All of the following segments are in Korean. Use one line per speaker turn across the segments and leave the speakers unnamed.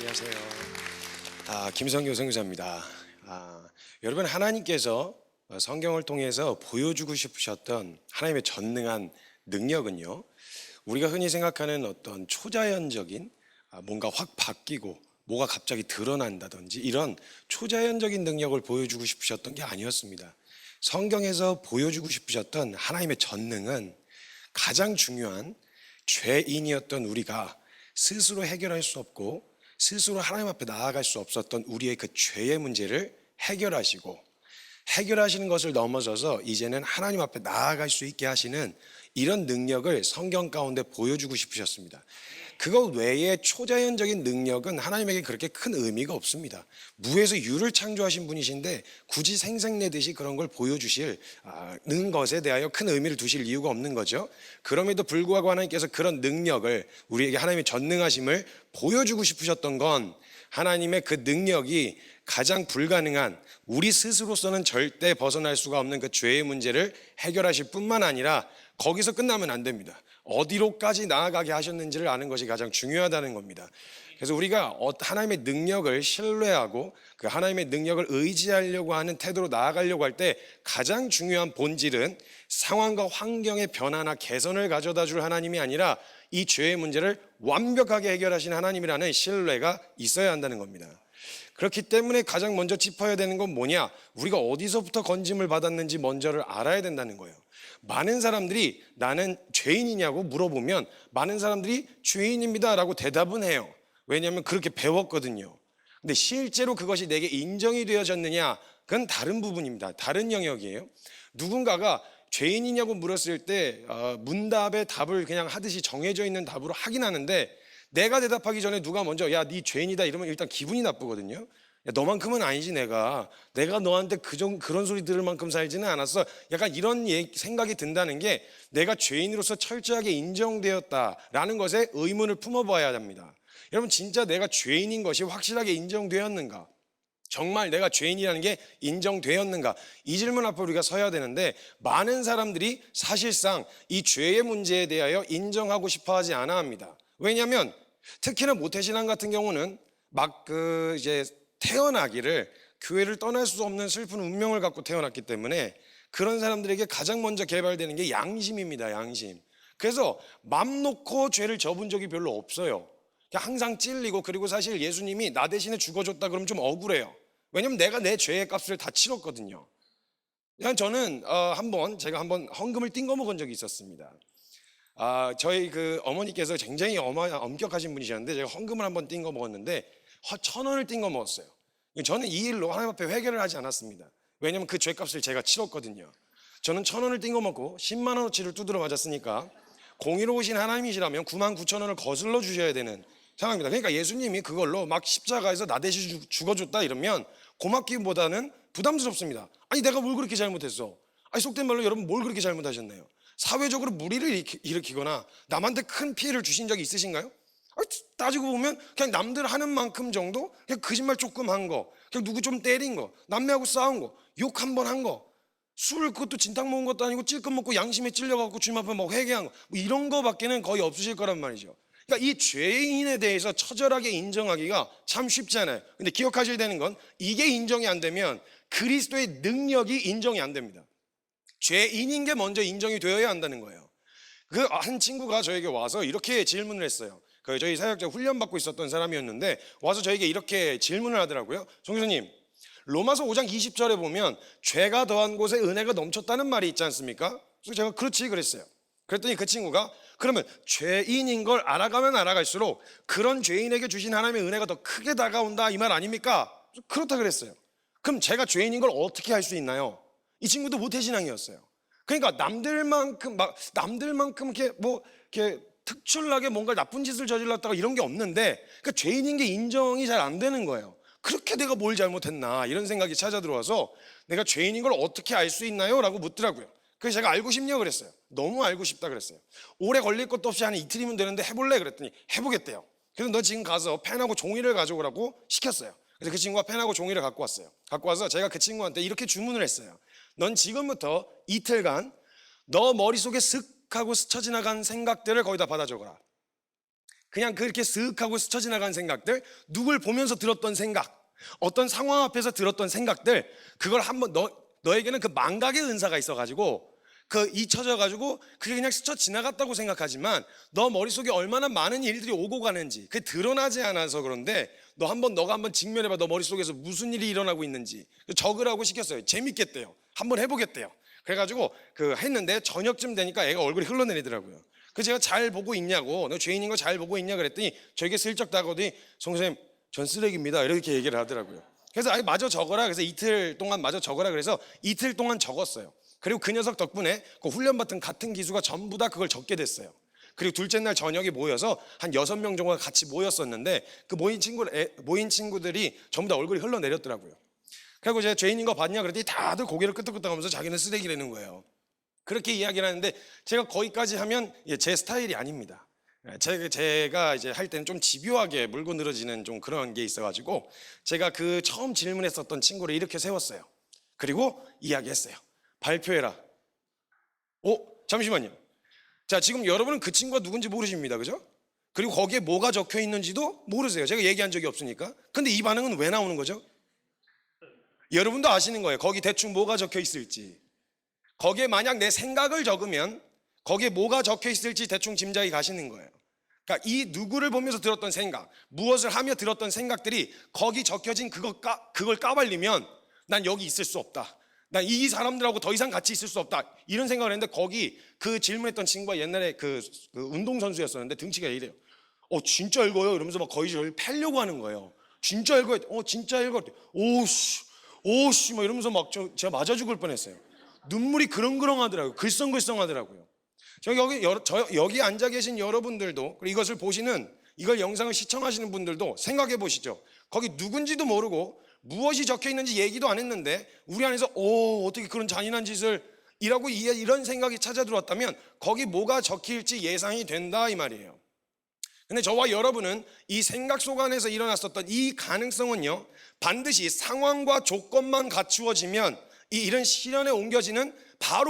안녕하세요. 김성교 선교사입니다. 여러분, 하나님께서 성경을 통해서 보여주고 싶으셨던 하나님의 전능한 능력은요, 우리가 흔히 생각하는 어떤 초자연적인 뭔가 확 바뀌고 뭐가 갑자기 드러난다든지 이런 초자연적인 능력을 보여주고 싶으셨던 게 아니었습니다. 성경에서 보여주고 싶으셨던 하나님의 전능은 가장 중요한 죄인이었던 우리가 스스로 해결할 수 없고 스스로 하나님 앞에 나아갈 수 없었던 우리의 그 죄의 문제를 해결하시는 것을 넘어서서 이제는 하나님 앞에 나아갈 수 있게 하시는 이런 능력을 성경 가운데 보여주고 싶으셨습니다. 그거 외에 초자연적인 능력은 하나님에게 그렇게 큰 의미가 없습니다. 무에서 유를 창조하신 분이신데 굳이 생색내듯이 그런 걸 보여주시는 것에 대하여 큰 의미를 두실 이유가 없는 거죠. 그럼에도 불구하고 하나님께서 그런 능력을, 우리에게 하나님의 전능하심을 보여주고 싶으셨던 건 하나님의 그 능력이 가장 불가능한, 우리 스스로서는 절대 벗어날 수가 없는 그 죄의 문제를 해결하실 뿐만 아니라 거기서 끝나면 안 됩니다. 어디로까지 나아가게 하셨는지를 아는 것이 가장 중요하다는 겁니다. 그래서 우리가 하나님의 능력을 신뢰하고 그 하나님의 능력을 의지하려고 하는 태도로 나아가려고 할 때 가장 중요한 본질은 상황과 환경의 변화나 개선을 가져다 줄 하나님이 아니라 이 죄의 문제를 완벽하게 해결하시는 하나님이라는 신뢰가 있어야 한다는 겁니다. 그렇기 때문에 가장 먼저 짚어야 되는 건 뭐냐? 우리가 어디서부터 건짐을 받았는지 먼저를 알아야 된다는 거예요. 많은 사람들이 나는 죄인이냐고 물어보면 많은 사람들이 죄인입니다 라고 대답은 해요. 왜냐하면 그렇게 배웠거든요. 근데 실제로 그것이 내게 인정이 되어졌느냐? 그건 다른 부분입니다. 다른 영역이에요. 누군가가 죄인이냐고 물었을 때 문답의 답을 그냥 하듯이 정해져 있는 답으로 하긴 하는데, 내가 대답하기 전에 누가 먼저 야, 네 죄인이다 이러면 일단 기분이 나쁘거든요. 야, 너만큼은 아니지. 내가 너한테 그런 소리 들을 만큼 살지는 않았어. 약간 이런 생각이 든다는 게 내가 죄인으로서 철저하게 인정되었다라는 것에 의문을 품어봐야 합니다. 여러분, 진짜 내가 죄인인 것이 확실하게 인정되었는가? 정말 내가 죄인이라는 게 인정되었는가? 이 질문 앞에 우리가 서야 되는데, 많은 사람들이 사실상 이 죄의 문제에 대하여 인정하고 싶어 하지 않아 합니다. 왜냐하면 특히나 모태신앙 같은 경우는 이제 태어나기를 교회를 떠날 수 없는 슬픈 운명을 갖고 태어났기 때문에 그런 사람들에게 가장 먼저 개발되는 게 양심입니다. 양심. 그래서 맘 놓고 죄를 접은 적이 별로 없어요. 항상 찔리고, 그리고 사실 예수님이 나 대신에 죽어줬다 그러면 좀 억울해요. 왜냐면 내가 내 죄의 값을 다 치렀거든요. 저는 제가 한번 헌금을 띵거 먹은 적이 있었습니다. 저희 그 어머니께서 굉장히 엄격하신 분이셨는데 제가 헌금을 한번 띵거 먹었는데 1,000원을 띵거 먹었어요. 저는 이 일로 하나님 앞에 회개를 하지 않았습니다. 왜냐면 그 죄값을 제가 치렀거든요. 저는 1,000원을 띵거 먹고 10만 원어치를 두드려 맞았으니까 공의로우신 하나님이시라면 99,000원을 거슬러 주셔야 되는 상황입니다. 그러니까 예수님이 그걸로 막 십자가에서 나 대신 죽어줬다 이러면 고맙기보다는 부담스럽습니다. 아니, 내가 뭘 그렇게 잘못했어? 아니, 속된 말로 여러분 뭘 그렇게 잘못하셨나요? 사회적으로 무리를 일으키거나 남한테 큰 피해를 주신 적이 있으신가요? 따지고 보면 그냥 남들 하는 만큼 정도, 그냥 거짓말 조금 한 거, 그냥 누구 좀 때린 거, 남매하고 싸운 거, 욕 한 번 한 거, 술 그것도 진탕 먹은 것도 아니고 찔끔 먹고 양심에 찔려갖고 주님 앞에 막 회개한 거, 뭐 이런 거밖에는 거의 없으실 거란 말이죠. 그러니까 이 죄인에 대해서 처절하게 인정하기가 참 쉽지 않아요. 근데 기억하셔야 되는 건, 이게 인정이 안 되면 그리스도의 능력이 인정이 안 됩니다. 죄인인 게 먼저 인정이 되어야 한다는 거예요. 그 한 친구가 저에게 와서 이렇게 질문을 했어요. 저희 사역자 훈련 받고 있었던 사람이었는데 와서 저에게 이렇게 질문을 하더라고요. 정 교수님, 로마서 5장 20절에 보면 죄가 더한 곳에 은혜가 넘쳤다는 말이 있지 않습니까? 그래서 제가 그렇지 그랬어요. 그랬더니 그 친구가, 그러면 죄인인 걸 알아가면 알아갈수록 그런 죄인에게 주신 하나님의 은혜가 더 크게 다가온다 이 말 아닙니까? 그렇다 그랬어요. 그럼 제가 죄인인 걸 어떻게 할 수 있나요? 이 친구도 모태신앙이었어요. 그러니까 남들만큼 이렇게 특출나게 뭔가 나쁜 짓을 저질렀다가 이런 게 없는데, 그러니까 죄인인 게 인정이 잘 안 되는 거예요. 그렇게 내가 뭘 잘못했나 이런 생각이 찾아 들어와서, 내가 죄인인 걸 어떻게 알 수 있나요? 라고 묻더라고요. 그래서 제가 알고 싶냐고 그랬어요. 너무 알고 싶다 그랬어요. 오래 걸릴 것도 없이 한 이틀이면 되는데 해볼래? 그랬더니 해보겠대요. 그래서 너 지금 가서 펜하고 종이를 가져오라고 시켰어요. 그래서 그 친구가 펜하고 종이를 갖고 왔어요. 갖고 와서 제가 그 친구한테 이렇게 주문을 했어요. 넌 지금부터 이틀간 너 머릿속에 슥 하고 스쳐 지나간 생각들을 거의 다 받아 적어라. 그냥 그렇게 쓱하고 스쳐 지나간 생각들, 누굴 보면서 들었던 생각, 어떤 상황 앞에서 들었던 생각들, 그걸 한번 너에게는 그 망각의 은사가 있어가지고 그 잊혀져가지고 그게 그냥 스쳐 지나갔다고 생각하지만 너 머릿속에 얼마나 많은 일들이 오고 가는지 그게 드러나지 않아서 그런데 너가 한번 직면해봐. 너 머릿속에서 무슨 일이 일어나고 있는지. 적으라고 시켰어요. 재밌겠대요. 한번 해보겠대요. 그래가지고 했는데 저녁쯤 되니까 애가 얼굴이 흘러내리더라고요. 제가 잘 보고 있냐고, 너 죄인인 거 잘 보고 있냐 그랬더니 저에게 슬쩍 다가오더니 선생님 전 쓰레기입니다 이렇게 얘기를 하더라고요. 그래서 마저 적어라. 그래서 이틀 동안 마저 적어라. 그래서 이틀 동안 적었어요. 그리고 그 녀석 덕분에 그 훈련받은 같은 기수가 전부 다 그걸 적게 됐어요. 그리고 둘째 날 저녁에 모여서 한 6명 정도가 같이 모였었는데 그 모인 친구들이 전부 다 얼굴이 흘러내렸더라고요. 그리고 제가 죄인인 거 봤냐 그랬더니 다들 고개를 끄덕끄덕하면서 자기는 쓰레기라는 거예요. 그렇게 이야기를 하는데 제가 거기까지 하면 제 스타일이 아닙니다. 제가 이제 할 때는 좀 집요하게 물고 늘어지는 좀 그런 게 있어가지고 제가 그 처음 질문했었던 친구를 이렇게 세웠어요. 그리고 이야기했어요. 발표해라. 잠시만요. 자, 지금 여러분은 그 친구가 누군지 모르십니다. 그죠? 그리고 거기에 뭐가 적혀 있는지도 모르세요. 제가 얘기한 적이 없으니까. 근데 이 반응은 왜 나오는 거죠? 여러분도 아시는 거예요. 거기 대충 뭐가 적혀 있을지. 거기에 만약 내 생각을 적으면 거기에 뭐가 적혀 있을지 대충 짐작이 가시는 거예요. 그러니까 이 누구를 보면서 들었던 생각, 무엇을 하며 들었던 생각들이 거기 적혀진 그걸 까발리면 난 여기 있을 수 없다. 난 이 사람들하고 더 이상 같이 있을 수 없다. 이런 생각을 했는데 거기 그 질문했던 친구가 옛날에 그 운동선수였었는데 등치가 이래요. 진짜 읽어요? 이러면서 막 거의 저를 패려고 하는 거예요. 진짜 읽어요? 진짜 읽어요? 오씨 막 이러면서 막 제가 맞아 죽을 뻔했어요. 눈물이 그렁그렁하더라고요. 글썽글썽하더라고요. 여기 앉아 계신 여러분들도 그리고 이것을 보시는 이걸 영상을 시청하시는 분들도 생각해 보시죠. 거기 누군지도 모르고 무엇이 적혀 있는지 얘기도 안 했는데 우리 안에서 어떻게 그런 잔인한 짓을 이라고 이런 생각이 찾아 들어왔다면 거기 뭐가 적힐지 예상이 된다 이 말이에요. 근데 저와 여러분은 이 생각 속 안에서 일어났었던 이 가능성은요, 반드시 상황과 조건만 갖추어지면 이런 실현에 옮겨지는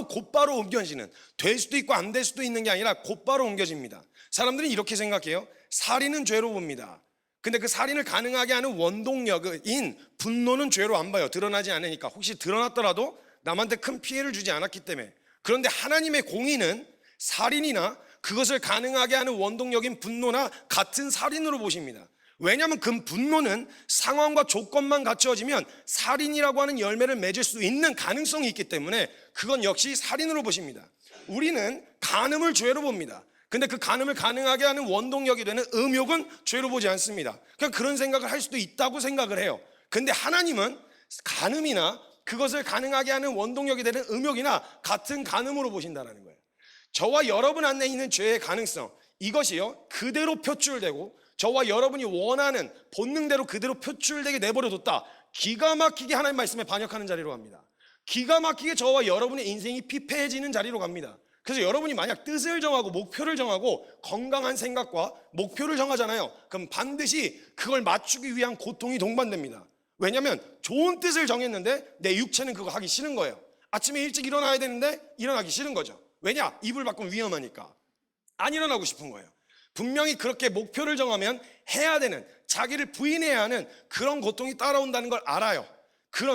곧바로 옮겨지는, 될 수도 있고 안 될 수도 있는 게 아니라 곧바로 옮겨집니다. 사람들은 이렇게 생각해요. 살인은 죄로 봅니다. 근데 그 살인을 가능하게 하는 원동력인 분노는 죄로 안 봐요. 드러나지 않으니까. 혹시 드러났더라도 남한테 큰 피해를 주지 않았기 때문에. 그런데 하나님의 공의는 살인이나 그것을 가능하게 하는 원동력인 분노나 같은 살인으로 보십니다. 왜냐하면 그 분노는 상황과 조건만 갖추어지면 살인이라고 하는 열매를 맺을 수 있는 가능성이 있기 때문에 그건 역시 살인으로 보십니다. 우리는 간음을 죄로 봅니다. 근데 그 간음을 가능하게 하는 원동력이 되는 음욕은 죄로 보지 않습니다. 그냥 그런 생각을 할 수도 있다고 생각을 해요. 근데 하나님은 간음이나 그것을 가능하게 하는 원동력이 되는 음욕이나 같은 간음으로 보신다는 거예요. 저와 여러분 안에 있는 죄의 가능성, 이것이요 그대로 표출되고 저와 여러분이 원하는 본능대로 그대로 표출되게 내버려뒀다. 기가 막히게 하나님 말씀에 반역하는 자리로 갑니다. 기가 막히게 저와 여러분의 인생이 피폐해지는 자리로 갑니다. 그래서 여러분이 만약 뜻을 정하고 목표를 정하고 건강한 생각과 목표를 정하잖아요. 그럼 반드시 그걸 맞추기 위한 고통이 동반됩니다. 왜냐하면 좋은 뜻을 정했는데 내 육체는 그거 하기 싫은 거예요. 아침에 일찍 일어나야 되는데 일어나기 싫은 거죠. 왜냐? 이불 밖은 위험하니까. 안 일어나고 싶은 거예요. 분명히 그렇게 목표를 정하면 해야 되는, 자기를 부인해야 하는 그런 고통이 따라온다는 걸 알아요.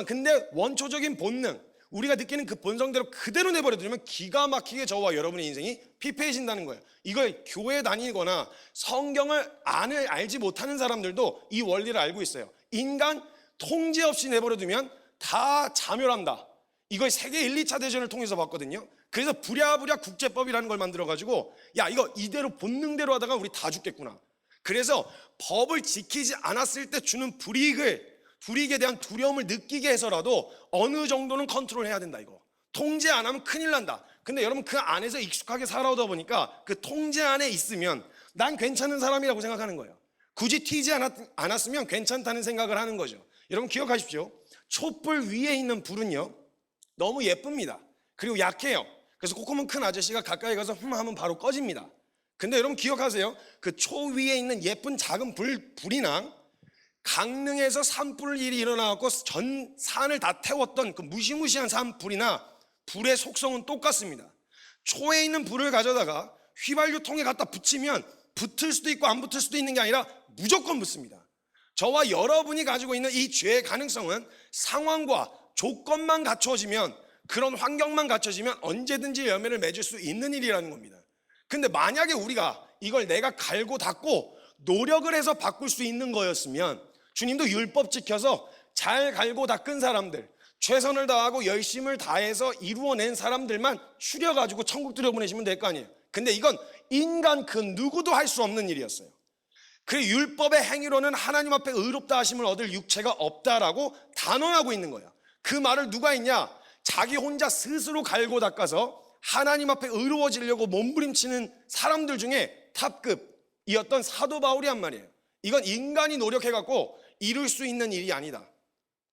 근데 원초적인 본능, 우리가 느끼는 그 본성대로 그대로 내버려두면 기가 막히게 저와 여러분의 인생이 피폐해진다는 거예요. 이걸 교회 다니거나 성경을 알지 못하는 사람들도 이 원리를 알고 있어요. 인간 통제 없이 내버려두면 다 자멸한다. 이걸 세계 1, 2차 대전을 통해서 봤거든요. 그래서 부랴부랴 국제법이라는 걸 만들어가지고 이거 이대로 본능대로 하다가 우리 다 죽겠구나. 그래서 법을 지키지 않았을 때 주는 불이익에 대한 두려움을 느끼게 해서라도 어느 정도는 컨트롤해야 된다. 이거 통제 안 하면 큰일 난다. 근데 여러분 그 안에서 익숙하게 살아오다 보니까 그 통제 안에 있으면 난 괜찮은 사람이라고 생각하는 거예요. 굳이 튀지 않았으면 괜찮다는 생각을 하는 거죠. 여러분 기억하십시오. 촛불 위에 있는 불은요 너무 예쁩니다. 그리고 약해요. 그래서 코코문 큰 아저씨가 가까이 가서 하면 바로 꺼집니다. 근데 여러분 기억하세요. 그 초 위에 있는 예쁜 작은 불이나 강릉에서 산불 일이 일어나고 전 산을 다 태웠던 그 무시무시한 산불이나 불의 속성은 똑같습니다. 초에 있는 불을 가져다가 휘발유통에 갖다 붙이면 붙을 수도 있고 안 붙을 수도 있는 게 아니라 무조건 붙습니다. 저와 여러분이 가지고 있는 이 죄의 가능성은 상황과 조건만 갖춰지면, 그런 환경만 갖춰지면 언제든지 열매를 맺을 수 있는 일이라는 겁니다. 근데 만약에 우리가 이걸 내가 갈고 닦고 노력을 해서 바꿀 수 있는 거였으면 주님도 율법 지켜서 잘 갈고 닦은 사람들, 최선을 다하고 열심을 다해서 이루어낸 사람들만 추려가지고 천국 들여보내시면 될 거 아니에요. 근데 이건 인간 그 누구도 할 수 없는 일이었어요. 그 율법의 행위로는 하나님 앞에 의롭다 하심을 얻을 육체가 없다라고 단언하고 있는 거예요. 그 말을 누가 했냐? 자기 혼자 스스로 갈고 닦아서 하나님 앞에 의로워지려고 몸부림치는 사람들 중에 탑급이었던 사도 바울이 한 말이에요. 이건 인간이 노력해갖고 이룰 수 있는 일이 아니다.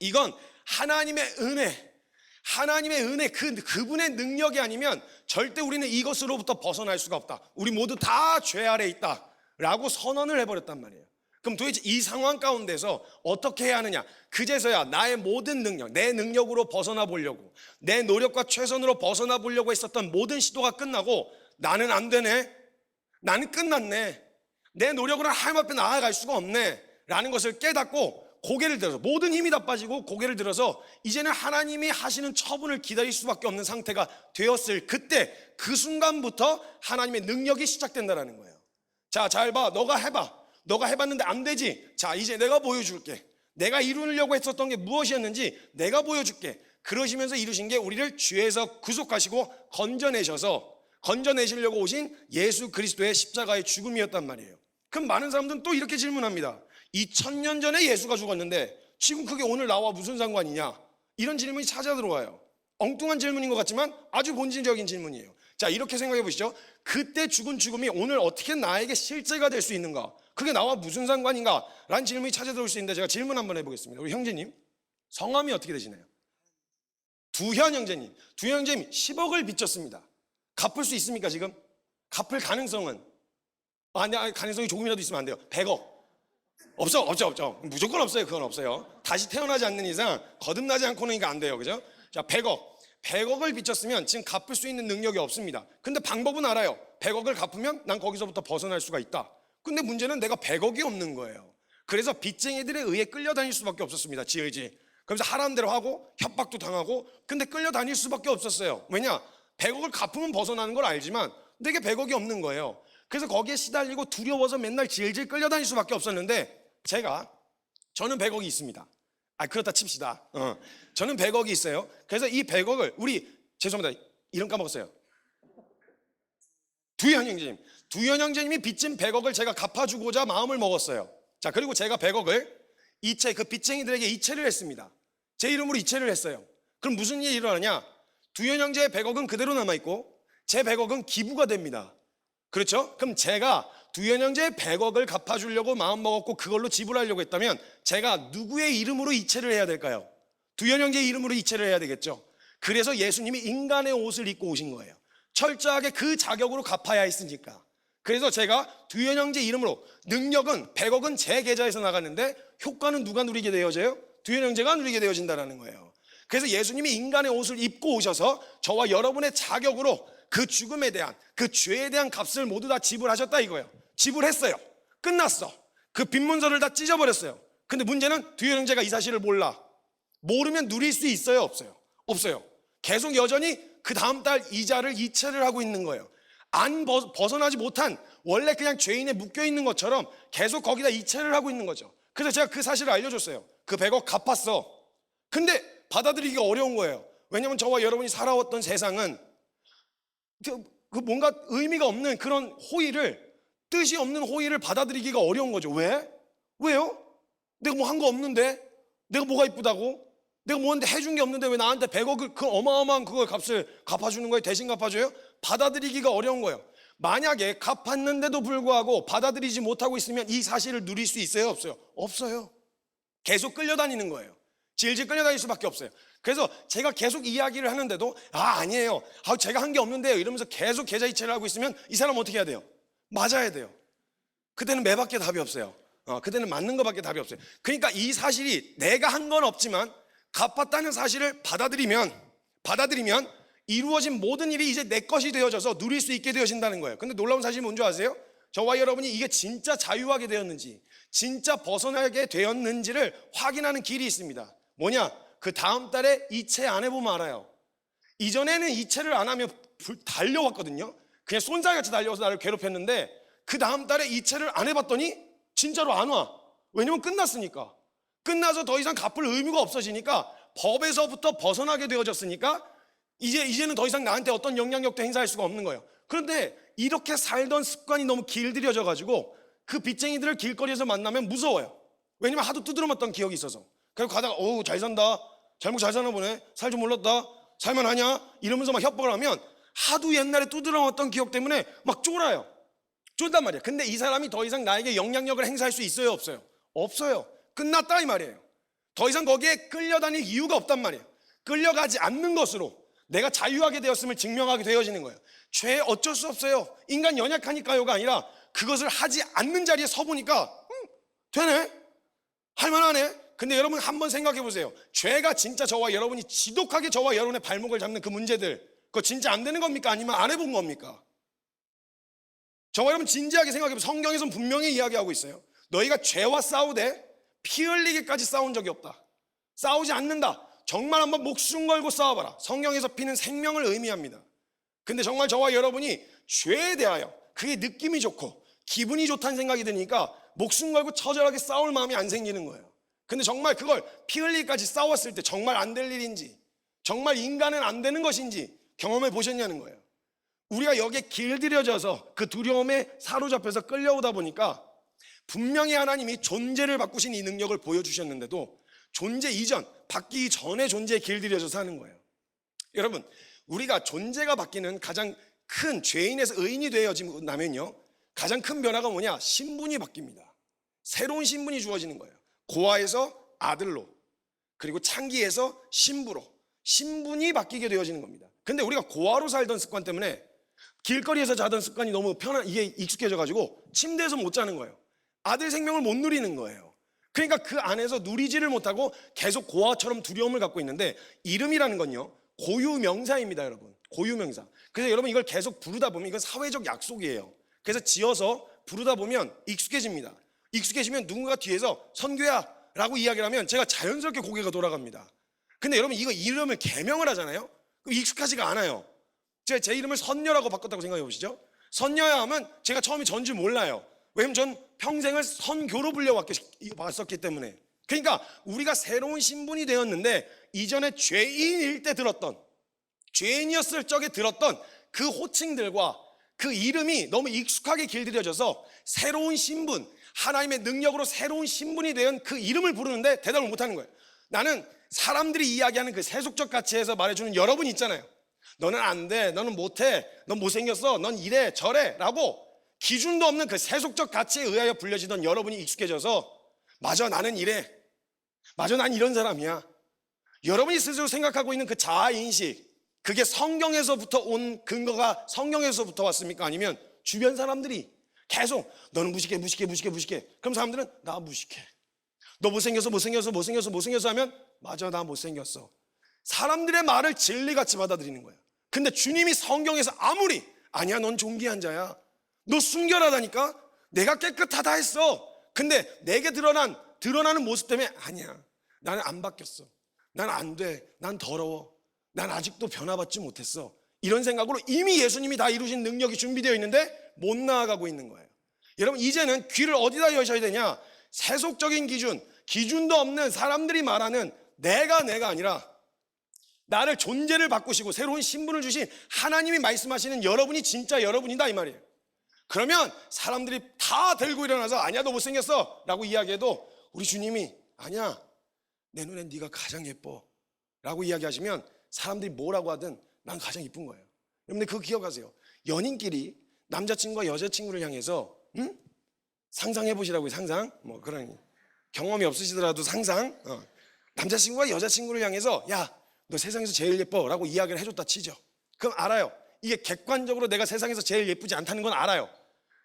이건 하나님의 은혜, 그분의 능력이 아니면 절대 우리는 이것으로부터 벗어날 수가 없다. 우리 모두 다 죄 아래 있다 라고 선언을 해버렸단 말이에요. 그럼 도대체 이 상황 가운데서 어떻게 해야 하느냐? 그제서야 나의 모든 능력, 내 능력으로 벗어나 보려고, 내 노력과 최선으로 벗어나 보려고 했었던 모든 시도가 끝나고, 나는 안 되네, 나는 끝났네, 내 노력으로는 하나님 앞에 나아갈 수가 없네 라는 것을 깨닫고 고개를 들어서, 모든 힘이 다 빠지고 고개를 들어서 이제는 하나님이 하시는 처분을 기다릴 수밖에 없는 상태가 되었을 그때, 그 순간부터 하나님의 능력이 시작된다는 거예요. 자, 잘 봐, 너가 해봐. 너가 해봤는데 안 되지? 자, 이제 내가 보여줄게. 내가 이루려고 했었던 게 무엇이었는지 내가 보여줄게. 그러시면서 이루신 게 우리를 죄에서 구속하시고 건져내시려고 오신 예수 그리스도의 십자가의 죽음이었단 말이에요. 그럼 많은 사람들은 또 이렇게 질문합니다. 2000년 전에 예수가 죽었는데 지금 그게 오늘 나와 무슨 상관이냐? 이런 질문이 찾아 들어와요. 엉뚱한 질문인 것 같지만 아주 본질적인 질문이에요. 자, 이렇게 생각해 보시죠. 그때 죽은 죽음이 오늘 어떻게 나에게 실제가 될 수 있는가? 그게 나와 무슨 상관인가? 라는 질문이 찾아 들어올 수 있는데 제가 질문 한번 해보겠습니다. 우리 형제님, 성함이 어떻게 되시나요? 두현 형제님. 두현 형제님 10억을 빚졌습니다. 갚을 수 있습니까 지금? 갚을 가능성은? 가능성이 조금이라도 있으면 안 돼요. 100억. 없죠. 무조건 없어요. 그건 없어요. 다시 태어나지 않는 이상 거듭나지 않고는 이거 안 돼요. 그죠? 자, 100억을 빚졌으면 지금 갚을 수 있는 능력이 없습니다. 근데 방법은 알아요. 100억을 갚으면 난 거기서부터 벗어날 수가 있다. 근데 문제는 내가 100억이 없는 거예요. 그래서 빚쟁이들에 의해 끌려다닐 수밖에 없었습니다. 지을지. 그래서 하라는 대로 하고 협박도 당하고, 근데 끌려다닐 수밖에 없었어요. 왜냐? 100억을 갚으면 벗어나는 걸 알지만 내게 100억이 없는 거예요. 그래서 거기에 시달리고 두려워서 맨날 질질 끌려다닐 수밖에 없었는데, 저는 100억이 있습니다. 그렇다 칩시다. 저는 100억이 있어요. 그래서 이 100억을 죄송합니다. 이름 까먹었어요. 두현 형제님이 빚진 100억을 제가 갚아주고자 마음을 먹었어요. 자, 그리고 제가 100억을 그 빚쟁이들에게 이체를 했습니다. 제 이름으로 이체를 했어요. 그럼 무슨 일이 일어나냐? 두현 형제의 100억은 그대로 남아있고 제 100억은 기부가 됩니다. 그렇죠? 그럼 제가 두현 형제의 100억을 갚아주려고 마음먹었고 그걸로 지불하려고 했다면 제가 누구의 이름으로 이체를 해야 될까요? 두현 형제의 이름으로 이체를 해야 되겠죠. 그래서 예수님이 인간의 옷을 입고 오신 거예요. 철저하게 그 자격으로 갚아야 했으니까. 그래서 제가 두현 형제 이름으로, 능력은 100억은 제 계좌에서 나갔는데 효과는 누가 누리게 되어져요? 두현 형제가 누리게 되어진다는 거예요. 그래서 예수님이 인간의 옷을 입고 오셔서 저와 여러분의 자격으로 그 죽음에 대한, 그 죄에 대한 값을 모두 다 지불하셨다 이거예요. 지불했어요. 끝났어. 그 빚문서를 다 찢어버렸어요. 근데 문제는 두현 형제가 이 사실을 몰라. 모르면 누릴 수 있어요? 없어요? 없어요. 계속 여전히 그 다음 달 이자를 이체를 하고 있는 거예요. 안 벗어나지 못한, 원래 그냥 죄인에 묶여있는 것처럼 계속 거기다 이체를 하고 있는 거죠. 그래서 제가 그 사실을 알려줬어요. 그 100억 갚았어. 근데 받아들이기가 어려운 거예요. 왜냐면 저와 여러분이 살아왔던 세상은 그 뭔가 의미가 없는 그런 호의를, 뜻이 없는 호의를 받아들이기가 어려운 거죠. 왜요? 내가 뭐 한 거 없는데? 내가 뭐가 이쁘다고? 내가 뭐한테 해준 게 없는데 왜 나한테 100억을, 그 어마어마한 그걸 값을 갚아주는 거예요? 대신 갚아줘요? 받아들이기가 어려운 거예요. 만약에 갚았는데도 불구하고 받아들이지 못하고 있으면 이 사실을 누릴 수 있어요? 없어요? 없어요. 계속 끌려다니는 거예요. 질질 끌려다닐 수밖에 없어요. 그래서 제가 계속 이야기를 하는데도 아니에요. 제가 한 게 없는데요. 이러면서 계속 계좌 이체를 하고 있으면 이 사람 어떻게 해야 돼요? 맞아야 돼요. 그때는 매밖에 답이 없어요. 그때는 맞는 것밖에 답이 없어요. 그러니까 이 사실이 내가 한 건 없지만 갚았다는 사실을 받아들이면 이루어진 모든 일이 이제 내 것이 되어져서 누릴 수 있게 되어진다는 거예요. 근데 놀라운 사실이 뭔지 아세요? 저와 여러분이 이게 진짜 자유하게 되었는지, 진짜 벗어나게 되었는지를 확인하는 길이 있습니다. 뭐냐? 그 다음 달에 이체 안 해보면 알아요. 이전에는 이체를 안 하면 달려왔거든요. 그냥 쏜살같이 달려와서 나를 괴롭혔는데 그 다음 달에 이체를 안 해봤더니 진짜로 안 와. 왜냐면 끝났으니까. 끝나서 더 이상 갚을 의무가 없어지니까, 법에서부터 벗어나게 되어졌으니까 이제는 더 이상 나한테 어떤 영향력도 행사할 수가 없는 거예요. 그런데 이렇게 살던 습관이 너무 길들여져 가지고 그 빚쟁이들을 길거리에서 만나면 무서워요. 왜냐면 하도 두드러맞던 기억이 있어서. 그래서 가다가 어우 잘 산다, 잘못 잘 사나 보네, 살 좀 올랐다, 살만하냐 이러면서 막 협박을 하면 하도 옛날에 두드러맞던 기억 때문에 막 쫄아요. 쫄단 말이에요. 근데 이 사람이 더 이상 나에게 영향력을 행사할 수 있어요, 없어요? 없어요. 끝났다 이 말이에요. 더 이상 거기에 끌려다닐 이유가 없단 말이에요. 끌려가지 않는 것으로 내가 자유하게 되었음을 증명하게 되어지는 거예요. 죄 어쩔 수 없어요. 인간 연약하니까요가 아니라 그것을 하지 않는 자리에 서보니까 되네, 할만하네. 근데 여러분 한번 생각해 보세요. 죄가 진짜 저와 여러분이 지독하게 저와 여러분의 발목을 잡는 그 문제들, 그거 진짜 안 되는 겁니까? 아니면 안 해본 겁니까? 저와 여러분 진지하게 생각해 보세요. 성경에서는 분명히 이야기하고 있어요. 너희가 죄와 싸우되 피 흘리기까지 싸운 적이 없다. 싸우지 않는다. 정말 한번 목숨 걸고 싸워봐라. 성경에서 피는 생명을 의미합니다. 근데 정말 저와 여러분이 죄에 대하여 그게 느낌이 좋고 기분이 좋다는 생각이 드니까 목숨 걸고 처절하게 싸울 마음이 안 생기는 거예요. 근데 정말 그걸 피 흘리기까지 싸웠을 때 정말 안 될 일인지, 정말 인간은 안 되는 것인지 경험해 보셨냐는 거예요. 우리가 여기에 길들여져서 그 두려움에 사로잡혀서 끌려오다 보니까 분명히 하나님이 존재를 바꾸신 이 능력을 보여주셨는데도 존재 이전, 바뀌기 전에 존재에 길들여져서 하는 거예요. 여러분, 우리가 존재가 바뀌는 가장 큰, 죄인에서 의인이 되어지면요, 가장 큰 변화가 뭐냐? 신분이 바뀝니다. 새로운 신분이 주어지는 거예요. 고아에서 아들로, 그리고 창기에서 신부로 신분이 바뀌게 되어지는 겁니다. 근데 우리가 고아로 살던 습관 때문에 길거리에서 자던 습관이 너무 이게 익숙해져 가지고 침대에서 못 자는 거예요. 아들 생명을 못 누리는 거예요. 그러니까 그 안에서 누리지를 못하고 계속 고아처럼 두려움을 갖고 있는데, 이름이라는 건요, 고유명사입니다, 여러분. 고유명사. 그래서 여러분 이걸 계속 부르다 보면 이건 사회적 약속이에요. 그래서 지어서 부르다 보면 익숙해집니다. 익숙해지면 누군가 뒤에서 선교야 라고 이야기를 하면 제가 자연스럽게 고개가 돌아갑니다. 근데 여러분 이거 이름을 개명을 하잖아요. 그럼 익숙하지가 않아요. 제가 제 이름을 선녀라고 바꿨다고 생각해 보시죠. 선녀야 하면 제가 처음에 전지 몰라요. 왜냐면 전 평생을 선교로 불려왔었기 때문에. 그러니까 우리가 새로운 신분이 되었는데 이전에 죄인일 때 들었던, 죄인이었을 적에 들었던 그 호칭들과 그 이름이 너무 익숙하게 길들여져서 새로운 신분, 하나님의 능력으로 새로운 신분이 된 그 이름을 부르는데 대답을 못하는 거예요. 나는 사람들이 이야기하는 그 세속적 가치에서 말해주는 여러분 있잖아요. 너는 안 돼, 너는 못해, 넌 못생겼어, 넌 이래 저래 라고 기준도 없는 그 세속적 가치에 의하여 불려지던 여러분이 익숙해져서 맞아 나는 이래, 맞아 난 이런 사람이야, 여러분이 스스로 생각하고 있는 그 자아인식, 그게 성경에서부터 온 근거가 성경에서부터 왔습니까? 아니면 주변 사람들이 계속 너는 무식해 무식해 무식해 무식해, 그럼 사람들은 나 무식해, 너 못생겼어 못생겼어 못생겼어 못생겼어 하면 맞아 나 못생겼어, 사람들의 말을 진리같이 받아들이는 거예요. 근데 주님이 성경에서 아무리 아니야 넌 존귀한 자야, 너 순결하다니까, 내가 깨끗하다 했어, 근데 내게 드러나는 모습 때문에 아니야 나는 안 바뀌었어, 난 안 돼, 난 더러워, 난 아직도 변화받지 못했어, 이런 생각으로 이미 예수님이 다 이루신 능력이 준비되어 있는데 못 나아가고 있는 거예요. 여러분 이제는 귀를 어디다 여셔야 되냐? 세속적인 기준도 없는 사람들이 말하는 내가 아니라 나를 존재를 바꾸시고 새로운 신분을 주신 하나님이 말씀하시는 여러분이 진짜 여러분이다 이 말이에요. 그러면 사람들이 다 들고 일어나서 아니야 너 못생겼어 라고 이야기해도 우리 주님이 아니야 내 눈엔 네가 가장 예뻐 라고 이야기하시면 사람들이 뭐라고 하든 난 가장 이쁜 거예요. 여러분들 그거 기억하세요. 연인끼리 남자친구와 여자친구를 향해서 상상해 보시라고요. 상상, 뭐 그런 경험이 없으시더라도 상상. 남자친구와 여자친구를 향해서 야 너 세상에서 제일 예뻐 라고 이야기를 해줬다 치죠. 그럼 알아요, 이게 객관적으로 내가 세상에서 제일 예쁘지 않다는 건 알아요.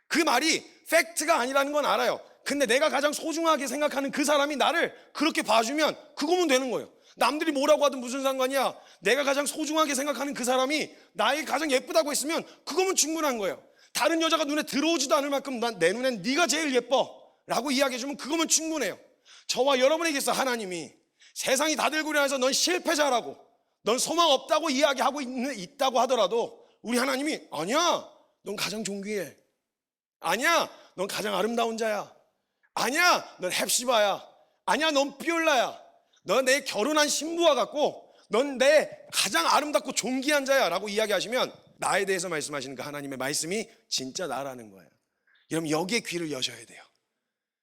그 말이 팩트가 아니라는 건 알아요. 근데 내가 가장 소중하게 생각하는 그 사람이 나를 그렇게 봐주면 그거면 되는 거예요. 남들이 뭐라고 하든 무슨 상관이야. 내가 가장 소중하게 생각하는 그 사람이 나에게 가장 예쁘다고 했으면 그거면 충분한 거예요. 다른 여자가 눈에 들어오지도 않을 만큼 내 눈엔 네가 제일 예뻐 라고 이야기해주면 그거면 충분해요. 저와 여러분에게서 하나님이 세상이 다 들고 일어나서 넌 실패자라고, 넌 소망 없다고 이야기하고 있다고 하더라도 우리 하나님이 아니야, 넌 가장 존귀해. 아니야, 넌 가장 아름다운 자야. 아니야, 넌 헵시바야. 아니야, 넌 삐올라야. 넌 내 결혼한 신부와 같고 넌 내 가장 아름답고 존귀한 자야 라고 이야기하시면 나에 대해서 말씀하시는 그 하나님의 말씀이 진짜 나라는 거예요. 여러분, 여기에 귀를 여셔야 돼요.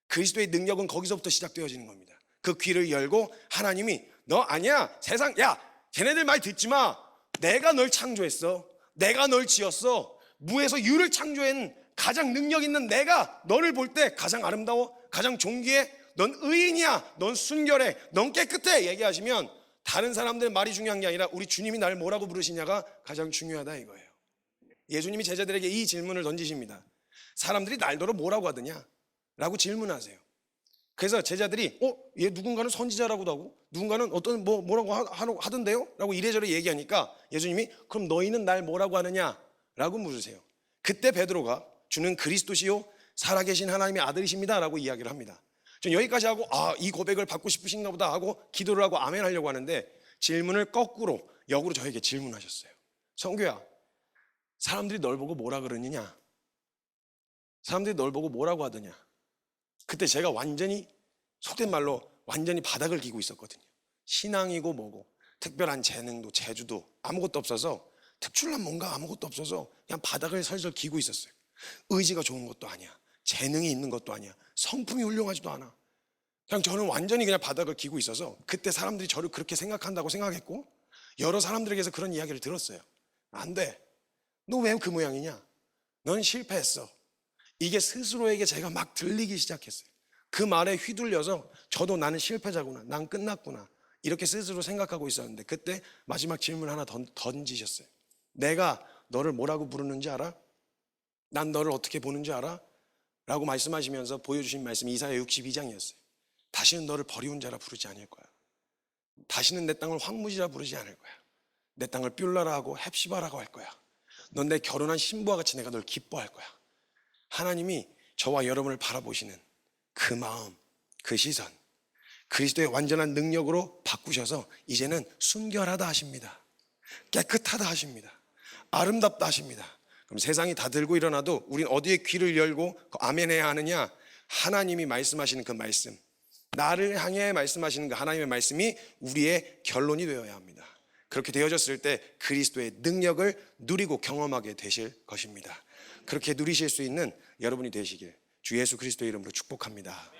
그리스도의 능력은 거기서부터 시작되어지는 겁니다. 그 귀를 열고 하나님이 너 아니야, 세상, 야 걔네들 말 듣지 마. 내가 널 창조했어. 내가 널 지었어. 무에서 유를 창조한 가장 능력 있는 내가 너를 볼 때 가장 아름다워, 가장 존귀해. 넌 의인이야, 넌 순결해, 넌 깨끗해 얘기하시면 다른 사람들의 말이 중요한 게 아니라 우리 주님이 나를 뭐라고 부르시냐가 가장 중요하다 이거예요. 예수님이 제자들에게 이 질문을 던지십니다. 사람들이 날더러 뭐라고 하더냐 라고 질문하세요. 그래서 제자들이 얘 누군가는 선지자라고도 하고 누군가는 어떤 뭐라고 하던데요? 라고 이래저래 얘기하니까 예수님이 그럼 너희는 날 뭐라고 하느냐? 라고 물으세요. 그때 베드로가 주는 그리스도시요 살아계신 하나님의 아들이십니다 라고 이야기를 합니다. 전 여기까지 하고 이 고백을 받고 싶으신가 보다 하고 기도를 하고 아멘 하려고 하는데 질문을 거꾸로 역으로 저에게 질문하셨어요. 성규야, 사람들이 널 보고 뭐라 그러느냐? 사람들이 널 보고 뭐라고 하더냐? 그때 제가 완전히 속된 말로 완전히 바닥을 기고 있었거든요. 신앙이고 뭐고 특별한 재능도 재주도 아무것도 없어서 특출난 뭔가 아무것도 없어서 그냥 바닥을 설설 기고 있었어요. 의지가 좋은 것도 아니야. 재능이 있는 것도 아니야. 성품이 훌륭하지도 않아. 그냥 저는 완전히 그냥 바닥을 기고 있어서 그때 사람들이 저를 그렇게 생각한다고 생각했고 여러 사람들에게서 그런 이야기를 들었어요. 안 돼. 너 왜 그 모양이냐? 넌 실패했어. 이게 스스로에게 제가 막 들리기 시작했어요. 그 말에 휘둘려서 저도 나는 실패자구나, 난 끝났구나 이렇게 스스로 생각하고 있었는데 그때 마지막 질문 하나 던지셨어요. 내가 너를 뭐라고 부르는지 알아? 난 너를 어떻게 보는지 알아? 라고 말씀하시면서 보여주신 말씀이 이사야 62장이었어요. 다시는 너를 버리운 자라 부르지 않을 거야. 다시는 내 땅을 황무지라 부르지 않을 거야. 내 땅을 뷸라라 하고 헵시바라고 할 거야. 넌 내 결혼한 신부와 같이 내가 널 기뻐할 거야. 하나님이 저와 여러분을 바라보시는 그 마음, 그 시선, 그리스도의 완전한 능력으로 바꾸셔서 이제는 순결하다 하십니다. 깨끗하다 하십니다. 아름답다 하십니다. 그럼 세상이 다 들고 일어나도 우린 어디에 귀를 열고 아멘해야 하느냐? 하나님이 말씀하시는 그 말씀, 나를 향해 말씀하시는 그 하나님의 말씀이 우리의 결론이 되어야 합니다. 그렇게 되어졌을 때 그리스도의 능력을 누리고 경험하게 되실 것입니다. 그렇게 누리실 수 있는 여러분이 되시길 주 예수 그리스도의 이름으로 축복합니다.